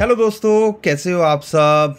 Hello दोस्तों, कैसे हो आप सब।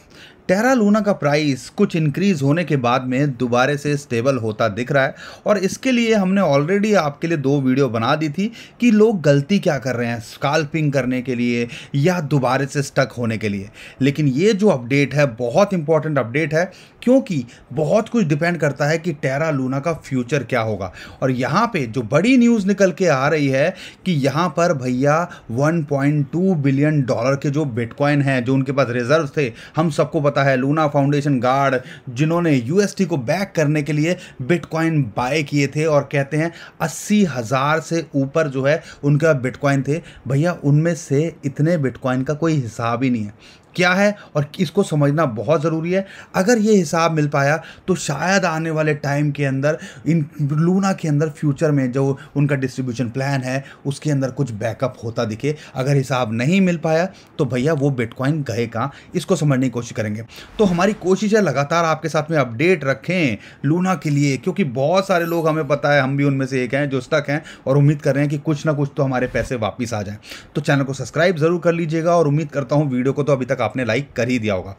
टेरा लूना का प्राइस कुछ इंक्रीज होने के बाद में दोबारा से स्टेबल होता दिख रहा है और इसके लिए हमने ऑलरेडी आपके लिए 2 वीडियो बना दी थी कि लोग गलती क्या कर रहे हैं स्काल्पिंग करने के लिए या दोबारा से स्टक होने के लिए। लेकिन ये जो अपडेट है बहुत इंपॉर्टेंट अपडेट है, क्योंकि बहुत कुछ डिपेंड करता है कि टेरा लूना का फ्यूचर क्या होगा। और यहाँ पे जो बड़ी न्यूज़ निकल के आ रही है कि यहाँ पर भैया 1.2 बिलियन डॉलर के जो बिटकॉइन हैं, जो उनके पास रिजर्व थे, हम सबको पता है लूना फाउंडेशन गार्ड जिन्होंने यूएसटी को बैक करने के लिए बिटकॉइन बाय किए थे और कहते हैं 80,000 से ऊपर जो है उनका बिटकॉइन थे। भैया उनमें से इतने बिटकॉइन का कोई हिसाब ही नहीं है क्या है, और इसको समझना बहुत ज़रूरी है। अगर ये हिसाब मिल पाया तो शायद आने वाले टाइम के अंदर इन लूना के अंदर फ्यूचर में जो उनका डिस्ट्रीब्यूशन प्लान है उसके अंदर कुछ बैकअप होता दिखे। अगर हिसाब नहीं मिल पाया तो भैया वो बिटकॉइन गए कहाँ, इसको समझने की कोशिश करेंगे। तो हमारी कोशिश है लगातार आपके साथ में अपडेट रखें लूना के लिए, क्योंकि बहुत सारे लोग, हमें पता है हम भी उनमें से एक हैं जो स्टक हैं और उम्मीद कर रहे हैं कि कुछ ना कुछ तो हमारे पैसे वापस आ जाएं। तो चैनल को सब्सक्राइब ज़रूर कर लीजिएगा और उम्मीद करता हूँ वीडियो को तो अभी तक आपने लाइक कर ही दिया होगा।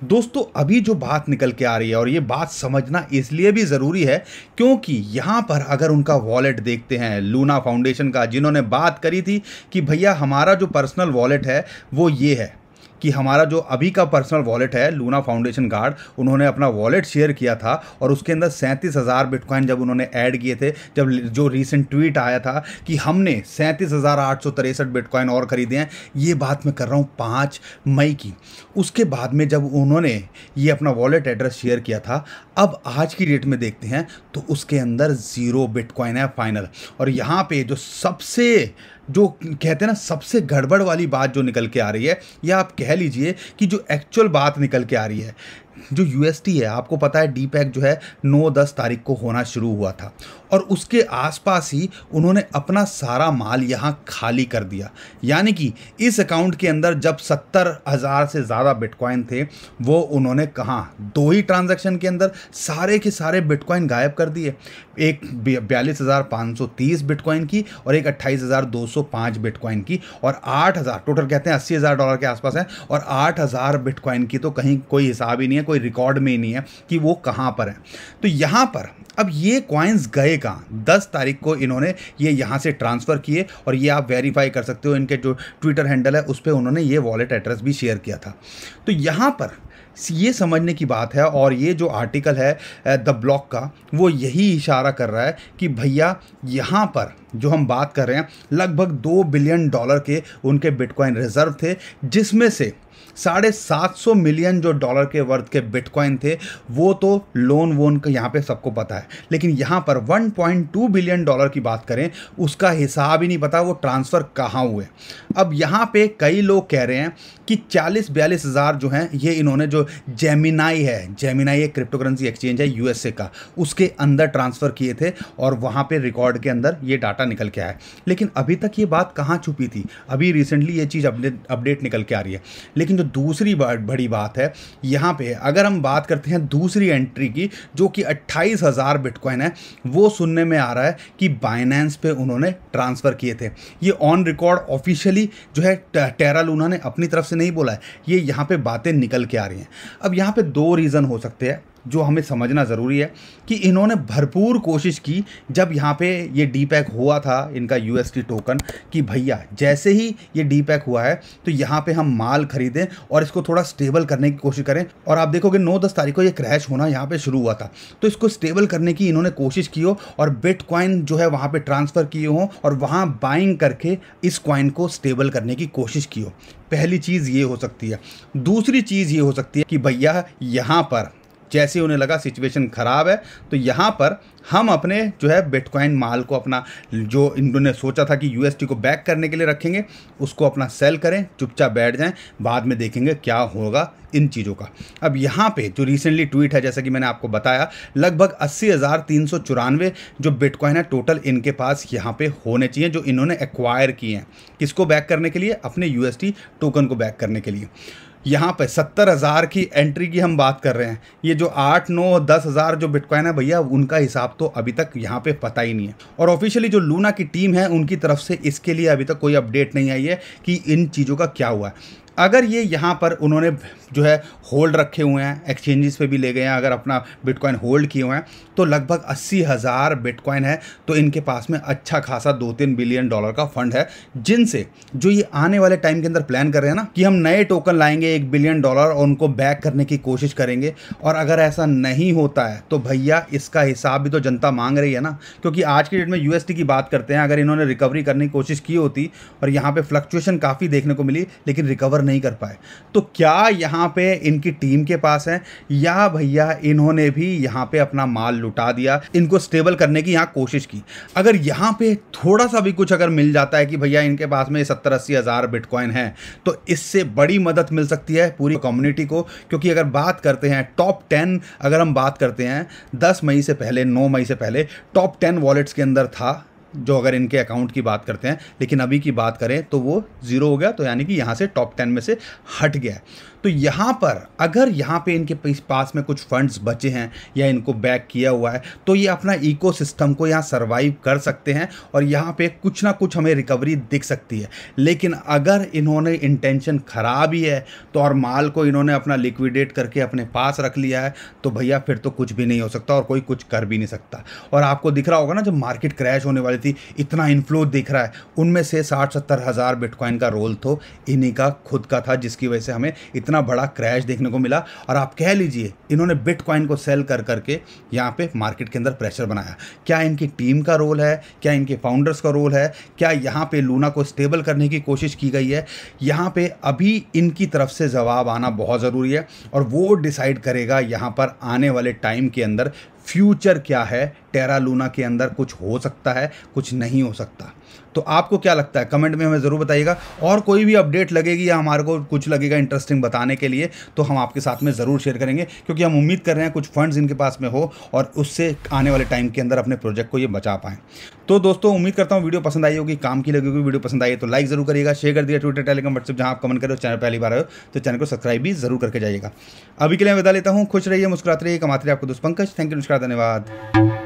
दोस्तों अभी जो बात निकल के आ रही है, और ये बात समझना इसलिए भी ज़रूरी है क्योंकि यहाँ पर अगर उनका वॉलेट देखते हैं लूना फाउंडेशन का, जिन्होंने बात करी थी कि भैया हमारा जो पर्सनल वॉलेट है वो ये है, कि हमारा जो अभी का पर्सनल वॉलेट है लूना फाउंडेशन गार्ड, उन्होंने अपना वॉलेट शेयर किया था और उसके अंदर 37,000 बिटकॉइन जब उन्होंने ऐड किए थे, जब जो रीसेंट ट्वीट आया था कि हमने 37,863 बिटकॉइन और ख़रीदे हैं, ये बात मैं कर रहा हूँ 5 मई की। उसके बाद में जब उन्होंने ये अपना वॉलेट एड्रेस शेयर किया था, अब आज की डेट में देखते हैं तो उसके अंदर 0 बिटकॉइन है फाइनल। और यहाँ पे जो सबसे जो कहते हैं ना सबसे गड़बड़ वाली बात जो निकल के आ रही है, या आप कह लीजिए कि जो एक्चुअल बात निकल के आ रही है, जो यूएसटी है, आपको पता है डीपैक जो है 9-10 तारीख को होना शुरू हुआ था और उसके आसपास ही उन्होंने अपना सारा माल यहाँ खाली कर दिया। यानी कि इस अकाउंट के अंदर जब 70,000 से ज़्यादा बिटकॉइन थे, वो उन्होंने कहाँ 2 ही ट्रांजैक्शन के अंदर सारे के सारे बिटकॉइन गायब कर दिए। एक 42,530 बिटकॉइन की और एक 28,205 बिटकॉइन की, और 8,000 टोटल कहते हैं $80,000 के आसपास है, और 8,000 बिटकॉइन की तो कहीं कोई हिसाब ही नहीं है, कोई रिकॉर्ड में ही नहीं है कि वो कहाँ पर है। तो यहाँ पर अब ये कॉइन्स गए कहाँ, 10 तारीख को इन्होंने ये यहाँ से ट्रांसफ़र किए, और ये आप वेरीफाई कर सकते हो, इनके जो ट्विटर हैंडल है उस पर उन्होंने ये वॉलेट एड्रेस भी शेयर किया था। तो यहाँ पर ये समझने की बात है, और ये जो आर्टिकल है द ब्लॉक का, वो यही इशारा कर रहा है कि भैया यहाँ पर जो हम बात कर रहे हैं लगभग 2 बिलियन डॉलर के उनके बिटकॉइन रिजर्व थे, जिसमें से 750 मिलियन जो डॉलर के वर्थ के बिटकॉइन थे वो तो लोन वोन का यहाँ पे सबको पता है। लेकिन यहाँ पर 1.2 बिलियन डॉलर की बात करें, उसका हिसाब ही नहीं पता वो ट्रांसफ़र कहाँ हुए। अब यहाँ पे कई लोग कह रहे हैं कि 40-42 हज़ार जो हैं ये इन्होंने जो जेमिनाई है, जेमिनाई एक क्रिप्टो करेंसी एक्सचेंज है यूएसए का, उसके अंदर ट्रांसफ़र किए थे और वहाँ पे रिकॉर्ड के अंदर ये डाटा निकल के आया है। लेकिन अभी तक ये बात कहाँ छुपी थी, अभी रिसेंटली ये चीज़ अपडेट निकल के आ रही है। लेकिन जो दूसरी बड़ी बात है यहाँ पे, अगर हम बात करते हैं दूसरी एंट्री की जो कि 28,000 बिटकॉइन है, वो सुनने में आ रहा है कि बाइनेंस पे उन्होंने ट्रांसफ़र किए थे। ये ऑन रिकॉर्ड ऑफिशियली जो है टेरा लूना ने अपनी तरफ से नहीं बोला है, ये यहाँ पे बातें निकल के आ रही हैं। अब यहाँ पे 2 रीज़न हो सकते हैं जो हमें समझना ज़रूरी है कि इन्होंने भरपूर कोशिश की जब यहाँ पे ये डीपैक हुआ था इनका यूएसटी टोकन, कि भैया जैसे ही ये डीपैक हुआ है तो यहाँ पे हम माल खरीदें और इसको थोड़ा स्टेबल करने की कोशिश करें। और आप देखोगे 9-10 तारीख को ये क्रैश होना यहाँ पे शुरू हुआ था, तो इसको स्टेबल करने की इन्होंने कोशिश की हो और बिटकॉइन जो है वहाँ पर ट्रांसफ़र किए हों और वहाँ बाइंग करके इस कॉइन को स्टेबल करने की कोशिश की हो। पहली चीज़ ये हो सकती है। दूसरी चीज़ ये हो सकती है कि भैया यहाँ पर जैसे उन्हें लगा सिचुएशन ख़राब है तो यहाँ पर हम अपने जो है बिटकॉइन माल को, अपना जो इन्होंने सोचा था कि यूएसटी को बैक करने के लिए रखेंगे, उसको अपना सेल करें, चुपचाप बैठ जाएं, बाद में देखेंगे क्या होगा इन चीज़ों का। अब यहाँ पे जो रिसेंटली ट्वीट है, जैसा कि मैंने आपको बताया, लगभग 80,394 जो बिटकॉइन है टोटल इनके पास यहाँ पे होने चाहिए, जो इन्होंने एक्वायर किए हैं। किसको बैक करने के लिए? अपने यूएसटी टोकन को बैक करने के लिए। यहाँ पे 70,000 की एंट्री की हम बात कर रहे हैं। ये जो 8, 9, 10 हज़ार जो बिटकॉइन है भैया, उनका हिसाब तो अभी तक यहाँ पे पता ही नहीं है। और ऑफिशियली जो लूना की टीम है उनकी तरफ से इसके लिए अभी तक कोई अपडेट नहीं आई है कि इन चीज़ों का क्या हुआ है। अगर ये यहाँ पर उन्होंने जो है होल्ड रखे हुए हैं, एक्सचेंजेस पे भी ले गए हैं, अगर अपना बिटकॉइन होल्ड किए हुए हैं, तो लगभग 80,000 बिटकॉइन है। तो इनके पास में अच्छा खासा $2-3 बिलियन का फंड है, जिनसे जो ये आने वाले टाइम के अंदर प्लान कर रहे हैं ना कि हम नए टोकन लाएंगे $1 बिलियन और उनको बैक करने की कोशिश करेंगे। और अगर ऐसा नहीं होता है तो भैया इसका हिसाब भी तो जनता मांग रही है ना, क्योंकि आज की डेट में यूएसडी की बात करते हैं, अगर इन्होंने रिकवरी करने की कोशिश की होती और यहाँ पे फ्लक्चुएशन काफ़ी देखने को मिली लेकिन रिकवर नहीं कर पाए, तो क्या यहाँ पे इनकी टीम के पास है या भैया इन्होंने भी यहाँ पे अपना माल लुटा दिया, इनको स्टेबल करने की यहाँ कोशिश की। अगर यहाँ पे थोड़ा सा भी कुछ अगर मिल जाता है कि भैया इनके पास में 70-80 हज़ार बिटकॉइन है, तो इससे बड़ी मदद मिल सकती है पूरी कम्युनिटी को। क्योंकि अगर बात करते हैं टॉप 10, अगर हम बात करते हैं 10 मई से पहले, 9 मई से पहले टॉप 10 वॉलेट्स के अंदर था, जो अगर इनके अकाउंट की बात करते हैं, लेकिन अभी की बात करें तो वो 0 हो गया, तो यानी कि यहाँ से टॉप 10 में से हट गया है। तो यहाँ पर अगर यहाँ पे इनके पास में कुछ फंड्स बचे हैं या इनको बैक किया हुआ है, तो ये अपना इकोसिस्टम को यहाँ सर्वाइव कर सकते हैं और यहाँ पे कुछ ना कुछ हमें रिकवरी दिख सकती है। लेकिन अगर इन्होंने इंटेंशन ख़राब ही है तो और माल को इन्होंने अपना लिक्विडेट करके अपने पास रख लिया है, तो भैया फिर तो कुछ भी नहीं हो सकता और कोई कुछ कर भी नहीं सकता। और आपको दिख रहा होगा ना, जब मार्केट क्रैश होने वाली थी, इतना इन्फ्लो दिख रहा है, उनमें से 60-70 हज़ार बिटकॉइन का रोल तो इन्हीं का खुद का था, जिसकी वजह से हमें इतना बड़ा क्रैश देखने को मिला। और आप कह लीजिए इन्होंने बिटकॉइन को सेल कर करके यहाँ पे मार्केट के अंदर प्रेशर बनाया। क्या इनकी टीम का रोल है, क्या इनके फाउंडर्स का रोल है, क्या यहाँ पे लूना को स्टेबल करने की कोशिश की गई है? यहाँ पे अभी इनकी तरफ से जवाब आना बहुत ज़रूरी है और वो डिसाइड करेगा यहाँ पर आने वाले टाइम के अंदर फ्यूचर क्या है। टेरा लूना के अंदर कुछ हो सकता है, कुछ नहीं हो सकता। तो आपको क्या लगता है कमेंट में हमें ज़रूर बताइएगा। और कोई भी अपडेट लगेगी या हमारे को कुछ लगेगा इंटरेस्टिंग बताने के लिए, तो हम आपके साथ में ज़रूर शेयर करेंगे, क्योंकि हम उम्मीद कर रहे हैं कुछ फंड्स इनके पास में हो और उससे आने वाले टाइम के अंदर अपने प्रोजेक्ट को ये बचा पाएँ। तो दोस्तों उम्मीद करता हूँ वीडियो पसंद आई होगी, काम की लगी होगी। वीडियो पसंद आई तो लाइक ज़रूर करिएगा, शेयर कर दिया ट्विटर, टेलीग्राम, व्हाट्सएप, जहाँ आप कमेंट करो। चैनल पहली बार आए हो तो चैनल को सब्सक्राइब भी जरूर करके जाइएगा। अभी के लिए मैं विदा लेता हूँ, खुश रहिए, मुस्कुराते रहिए, कमाते रहिए। आपको दोस्त पंकज, थैंक यू, नमस्कार, धन्यवाद।